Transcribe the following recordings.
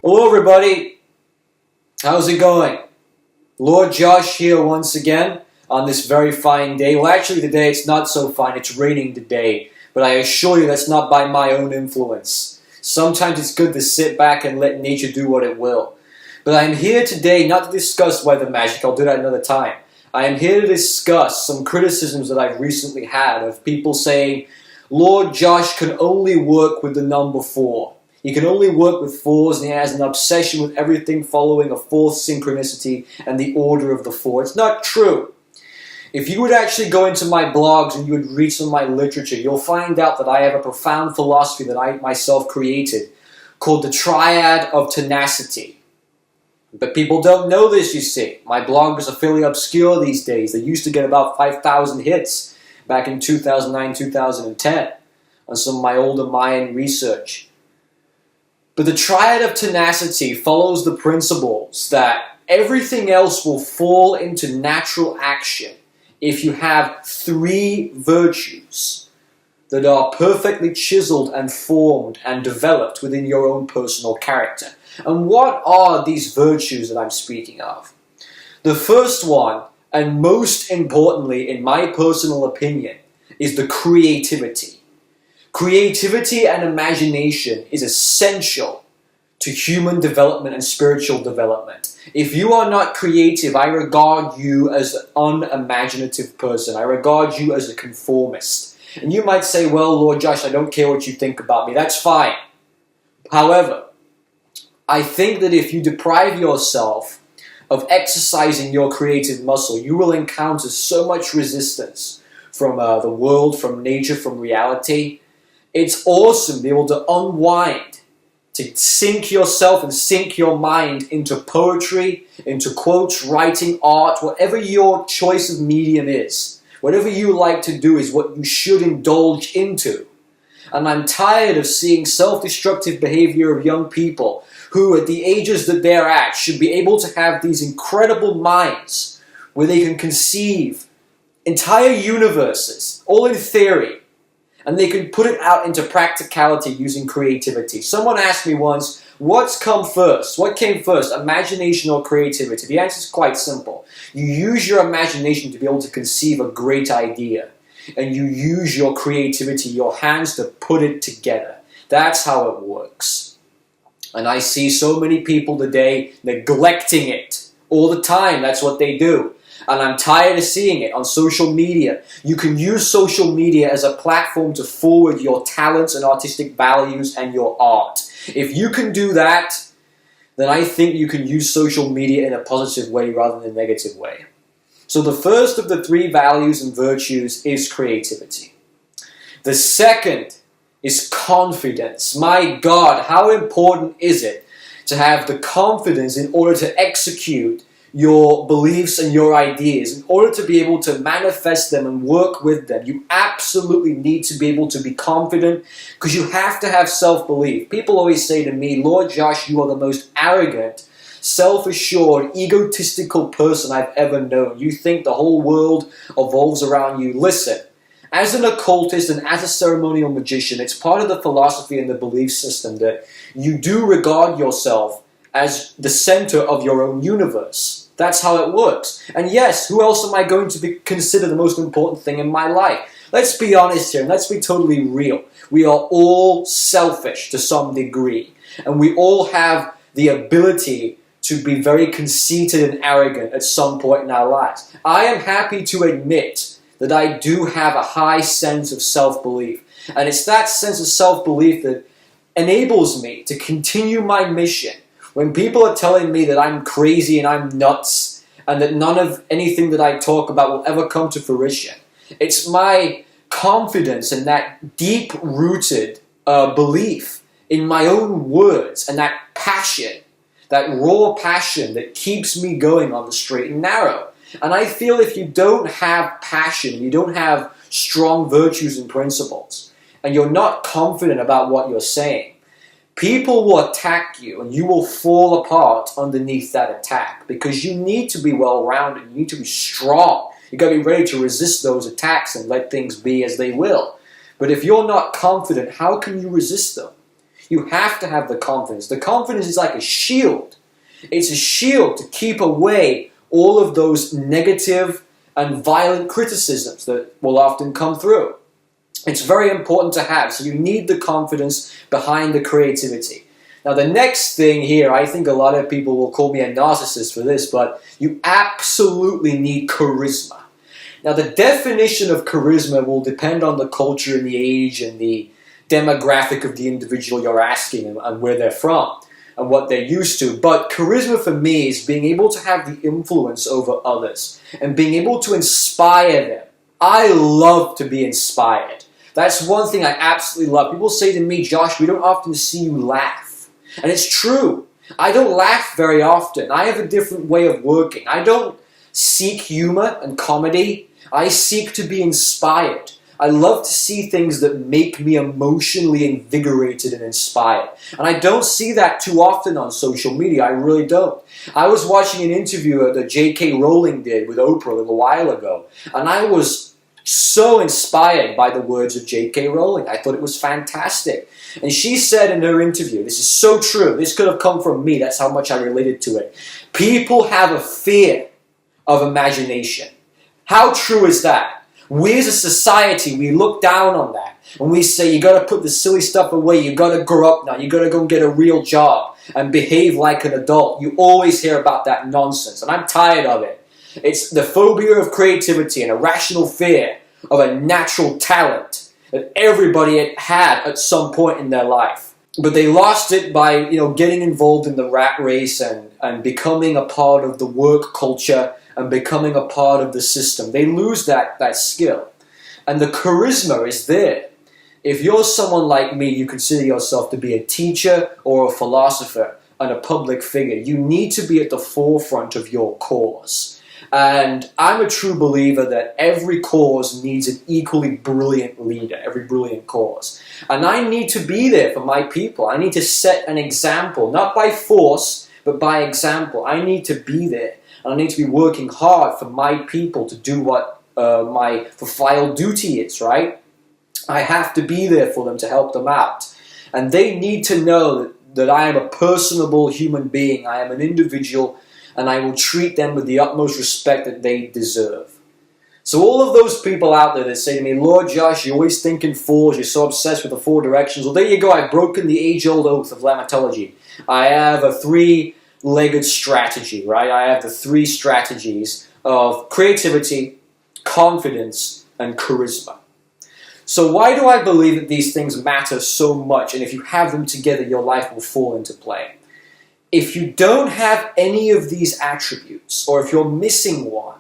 Hello everybody, how's it going? Lord Josh here once again on this very fine day. Well, actually today it's not so fine, it's raining today, but I assure you that's not by my own influence. Sometimes it's good to sit back and let nature do what it will. But I'm here today not to discuss weather magic, I'll do that another time. I am here to discuss some criticisms that I've recently had of people saying, Lord Josh can only work with the number 4. He can only work with 4s, and he has an obsession with everything following a 4th synchronicity and the order of the 4. It's not true. If you would actually go into my blogs and you would read some of my literature, you'll find out that I have a profound philosophy that I myself created called the Triad of Tenacity. But people don't know this, you see. My blogs are fairly obscure these days. They used to get about 5,000 hits back in 2009, 2010 on some of my older Mayan research. But the Triad of Tenacity follows the principles that everything else will fall into natural action if you have 3 virtues that are perfectly chiseled and formed and developed within your own personal character. And what are these virtues that I'm speaking of? The first one, and most importantly in my personal opinion, is the creativity. Creativity and imagination is essential to human development and spiritual development. If you are not creative, I regard you as an unimaginative person. I regard you as a conformist. And you might say, well, Lord Josh, I don't care what you think about me. That's fine. However, I think that if you deprive yourself of exercising your creative muscle, you will encounter so much resistance from the world, from nature, from reality. It's awesome to be able to unwind, to sink yourself and sink your mind into poetry, into quotes, writing, art, whatever your choice of medium is. Whatever you like to do is what you should indulge into. And I'm tired of seeing self-destructive behavior of young people who, at the ages that they're at, should be able to have these incredible minds where they can conceive entire universes, all in theory, and they can put it out into practicality using creativity. Someone asked me once, what's come first? What came first, imagination or creativity? The answer is quite simple. You use your imagination to be able to conceive a great idea, and you use your creativity, your hands, to put it together. That's how it works. And I see so many people today neglecting it all the time. That's what they do. And I'm tired of seeing it on social media. You can use social media as a platform to forward your talents and artistic values and your art. If you can do that, then I think you can use social media in a positive way rather than a negative way. So the first of the 3 values and virtues is creativity. The second is confidence. My God, how important is it to have the confidence in order to execute your beliefs and your ideas? In order to be able to manifest them and work with them, you absolutely need to be able to be confident, because you have to have self-belief. People always say to me, Lord Josh, you are the most arrogant, self-assured, egotistical person I've ever known. You think the whole world evolves around you. Listen, as an occultist and as a ceremonial magician, it's part of the philosophy and the belief system that you do regard yourself as the center of your own universe. That's how it works. And yes, who else am I going to consider the most important thing in my life? Let's be honest here, and let's be totally real. We are all selfish to some degree. And we all have the ability to be very conceited and arrogant at some point in our lives. I am happy to admit that I do have a high sense of self-belief. And it's that sense of self-belief that enables me to continue my mission. When people are telling me that I'm crazy and I'm nuts and that none of anything that I talk about will ever come to fruition, it's my confidence and that deep-rooted belief in my own words and that passion, that raw passion that keeps me going on the straight and narrow. And I feel if you don't have passion, you don't have strong virtues and principles, and you're not confident about what you're saying, people will attack you and you will fall apart underneath that attack, because you need to be well-rounded, you need to be strong. You've got to be ready to resist those attacks and let things be as they will. But if you're not confident, how can you resist them? You have to have the confidence. The confidence is like a shield. It's a shield to keep away all of those negative and violent criticisms that will often come through. It's very important to have, so you need the confidence behind the creativity. Now the next thing here, I think a lot of people will call me a narcissist for this, but you absolutely need charisma. Now the definition of charisma will depend on the culture and the age and the demographic of the individual you're asking and where they're from and what they're used to. But charisma for me is being able to have the influence over others and being able to inspire them. I love to be inspired. That's one thing I absolutely love. People say to me, Josh, we don't often see you laugh. And it's true. I don't laugh very often. I have a different way of working. I don't seek humor and comedy. I seek to be inspired. I love to see things that make me emotionally invigorated and inspired. And I don't see that too often on social media. I really don't. I was watching an interview that J.K. Rowling did with Oprah a little while ago, and I was so inspired by the words of J.K. Rowling. I thought it was fantastic. And she said in her interview, this is so true, this could have come from me, that's how much I related to it. People have a fear of imagination. How true is that? We as a society, we look down on that. And we say, you got to put the silly stuff away, you got to grow up now, you got to go and get a real job and behave like an adult. You always hear about that nonsense, and I'm tired of it. It's the phobia of creativity and a rational fear of a natural talent that everybody had at some point in their life. But they lost it by, getting involved in the rat race and becoming a part of the work culture and becoming a part of the system. They lose that skill. And the charisma is there. If you're someone like me, you consider yourself to be a teacher or a philosopher and a public figure, you need to be at the forefront of your cause. And I'm a true believer that every cause needs an equally brilliant leader, every brilliant cause. And I need to be there for my people. I need to set an example, not by force, but by example. I need to be there. And I need to be working hard for my people to do what my fulfilled duty is, right? I have to be there for them to help them out. And they need to know that I am a personable human being. I am an individual, and I will treat them with the utmost respect that they deserve. So all of those people out there that say to me, Lord Josh, you always think in fours, you're so obsessed with the four directions. Well, there you go, I've broken the age-old oath of lamatology. I have a three-legged strategy, right? I have the three strategies of creativity, confidence, and charisma. So why do I believe that these things matter so much, and if you have them together, your life will fall into play? If you don't have any of these attributes, or if you're missing one,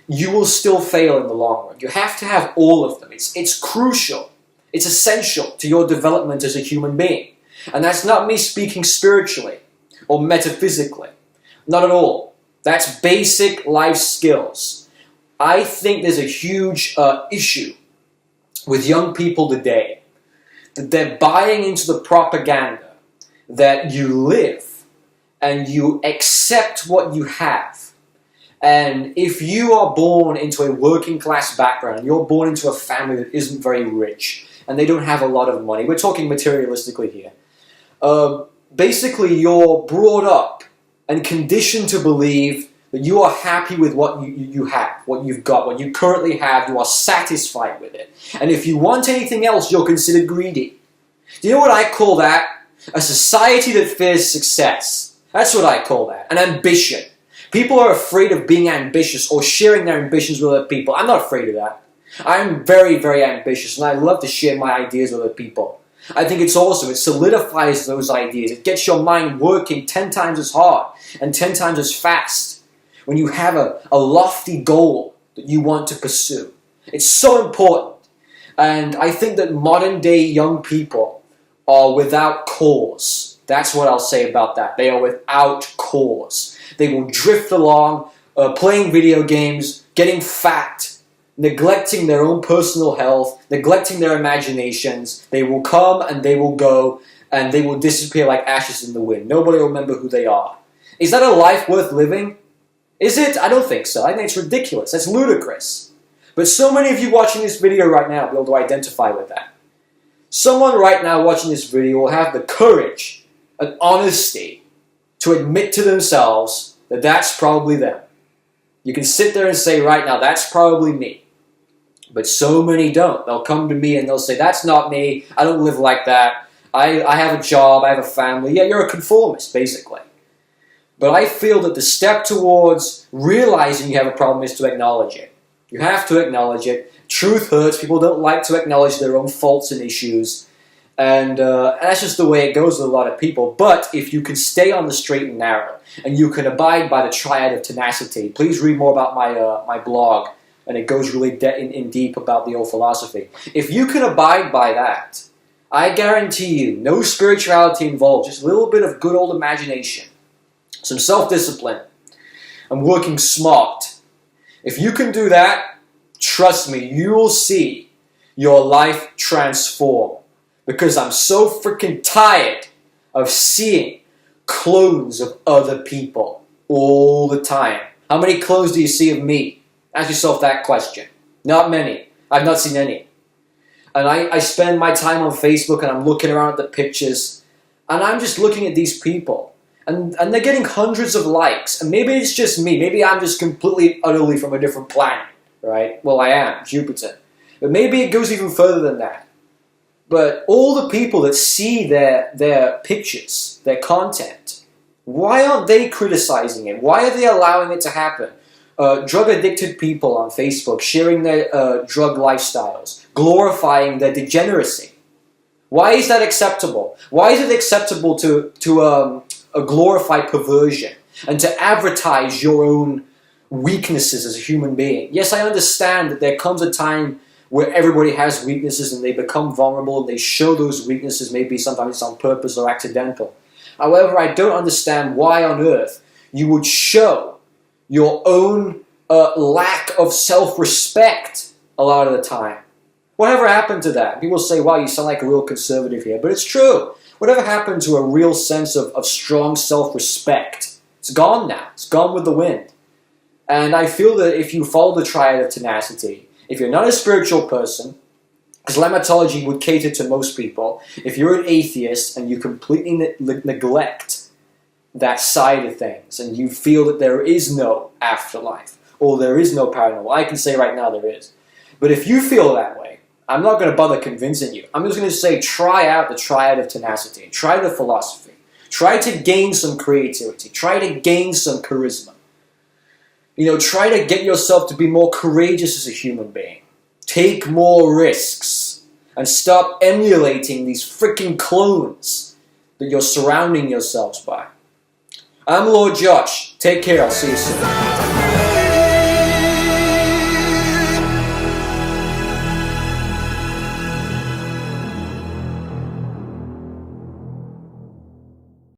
you will still fail in the long run. You have to have all of them. It's crucial. It's essential to your development as a human being. And that's not me speaking spiritually or metaphysically. Not at all. That's basic life skills. I think there's a huge issue with young people today that they're buying into the propaganda that you live and you accept what you have. And if you are born into a working class background, and you're born into a family that isn't very rich, and they don't have a lot of money, we're talking materialistically here, basically you're brought up and conditioned to believe that you are happy with what you have, what you've got, what you currently have, you are satisfied with it. And if you want anything else, you're considered greedy. Do you know what I call that? A society that fears success. That's what I call that, an ambition. People are afraid of being ambitious or sharing their ambitions with other people. I'm not afraid of that. I'm very, very ambitious, and I love to share my ideas with other people. I think it's awesome. It solidifies those ideas. It gets your mind working 10 times as hard and 10 times as fast when you have a lofty goal that you want to pursue. It's so important. And I think that modern day young people are without cause. That's what I'll say about that. They are without cause. They will drift along, playing video games, getting fat, neglecting their own personal health, neglecting their imaginations. They will come and they will go, and they will disappear like ashes in the wind. Nobody will remember who they are. Is that a life worth living? Is it? I don't think so. I think it's ridiculous. That's ludicrous. But so many of you watching this video right now will be able to identify with that. Someone right now watching this video will have the courage and honesty to admit to themselves that that's probably them. You can sit there and say right now, that's probably me. But so many don't. They'll come to me and they'll say, that's not me, I don't live like that, I have a job, I have a family. Yeah, you're a conformist, basically. But I feel that the step towards realizing you have a problem is to acknowledge it. You have to acknowledge it. Truth hurts. People don't like to acknowledge their own faults and issues. And that's just the way it goes with a lot of people. But if you can stay on the straight and narrow, and you can abide by the Triad of Tenacity, please read more about my blog, and it goes really in deep about the old philosophy. If you can abide by that, I guarantee you, no spirituality involved, just a little bit of good old imagination, some self-discipline, and working smart. If you can do that, trust me, you will see your life transform. Because I'm so freaking tired of seeing clones of other people all the time. How many clones do you see of me? Ask yourself that question. Not many. I've not seen any. And I spend my time on Facebook and I'm looking around at the pictures and I'm just looking at these people. And they're getting hundreds of likes. And maybe it's just me. Maybe I'm just completely, utterly from a different planet. Right? Well, I am. Jupiter. But maybe it goes even further than that. But all the people that see their pictures, their content, why aren't they criticizing it? Why are they allowing it to happen? Drug-addicted people on Facebook sharing their drug lifestyles, glorifying their degeneracy. Why is that acceptable? Why is it acceptable to glorify perversion and to advertise your own weaknesses as a human being? Yes, I understand that there comes a time where everybody has weaknesses and they become vulnerable and they show those weaknesses, maybe sometimes it's on purpose or accidental. However, I don't understand why on earth you would show your own lack of self-respect a lot of the time. Whatever happened to that? People say, wow, you sound like a real conservative here, but it's true. Whatever happened to a real sense of strong self-respect? It's gone now. It's gone with the wind. And I feel that if you follow the Triad of Tenacity, if you're not a spiritual person, because Lamatology would cater to most people, if you're an atheist and you completely neglect that side of things and you feel that there is no afterlife or there is no paranormal, I can say right now there is. But if you feel that way, I'm not going to bother convincing you. I'm just going to say try out the Triad of Tenacity. Try the philosophy. Try to gain some creativity. Try to gain some charisma. You know, try to get yourself to be more courageous as a human being. Take more risks. And stop emulating these freaking clones that you're surrounding yourselves by. I'm Lord Josh. Take care. I'll see you soon.